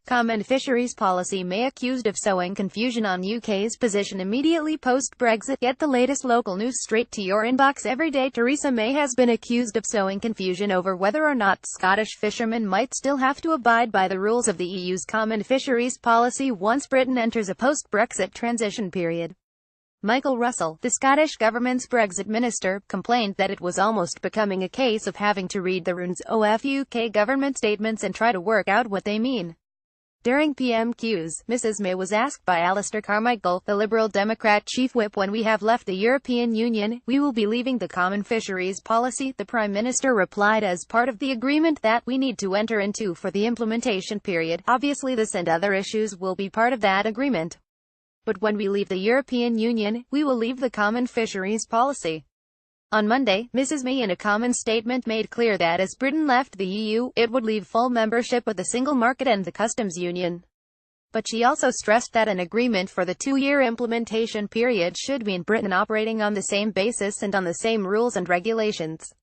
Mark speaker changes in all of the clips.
Speaker 1: Common fisheries policy may accused of sowing confusion on UK's position immediately post-Brexit. Get the latest local news straight to your inbox every day. Theresa May has been accused of sowing confusion over whether or not Scottish fishermen might still have to abide by the rules of the EU's common fisheries policy once Britain enters a post-Brexit transition period. Michael Russell, the Scottish government's Brexit minister, complained that it was almost becoming a case of having to read the runes of UK government statements and try to work out what they mean. During PMQs, Mrs May was asked by Alistair Carmichael, the Liberal Democrat chief whip, when we have left the European Union, we will be leaving the common fisheries policy. The Prime Minister replied, as part of the agreement that we need to enter into for the implementation period. Obviously this and other issues will be part of that agreement. But when we leave the European Union, we will leave the common fisheries policy. On Monday, Mrs May in a common statement made clear that as Britain left the EU, it would leave full membership of the single market and the customs union. But she also stressed that an agreement for the two-year implementation period should mean Britain operating on the same basis and on the same rules and regulations.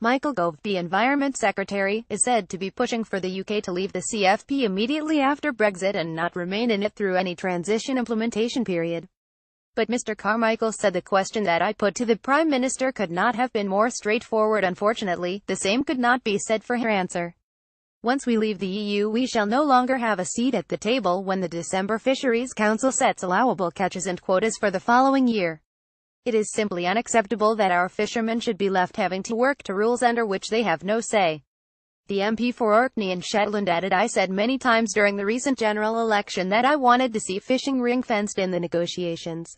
Speaker 1: Michael Gove, the Environment Secretary, is said to be pushing for the UK to leave the CFP immediately after Brexit and not remain in it through any transition implementation period. But Mr Carmichael said the question that I put to the Prime Minister could not have been more straightforward. Unfortunately, the same could not be said for her answer. Once we leave the EU, we shall no longer have a seat at the table when the December Fisheries Council sets allowable catches and quotas for the following year. It is simply unacceptable that our fishermen should be left having to work to rules under which they have no say. The MP for Orkney and Shetland added, I said many times during the recent general election that I wanted to see fishing ring-fenced in the negotiations.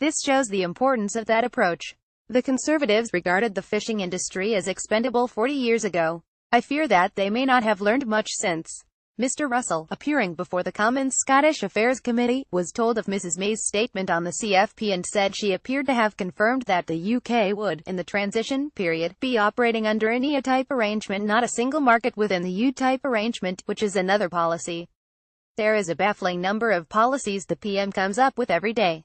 Speaker 1: This shows the importance of that approach. The Conservatives regarded the fishing industry as expendable 40 years ago. I fear that they may not have learned much since. Mr Russell, appearing before the Commons Scottish Affairs Committee, was told of Mrs May's statement on the CFP and said she appeared to have confirmed that the UK would, in the transition period, be operating under an EU-type arrangement, not a single market within the EU-type arrangement, which is another policy. There is a baffling number of policies the PM comes up with every day.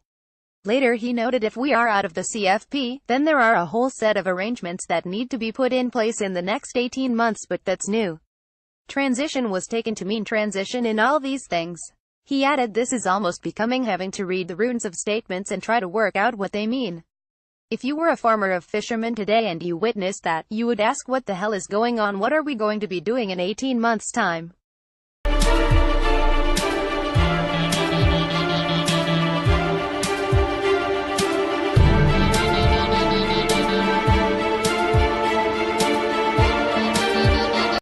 Speaker 1: Later he noted, if we are out of the CFP, then there are a whole set of arrangements that need to be put in place in the next 18 months, but that's new. Transition was taken to mean transition in all these things. He added, this is almost becoming having to read the runes of statements and try to work out what they mean. If you were a farmer of fishermen today and you witnessed that, you would ask, what the hell is going on? What are we going to be doing in 18 months' time?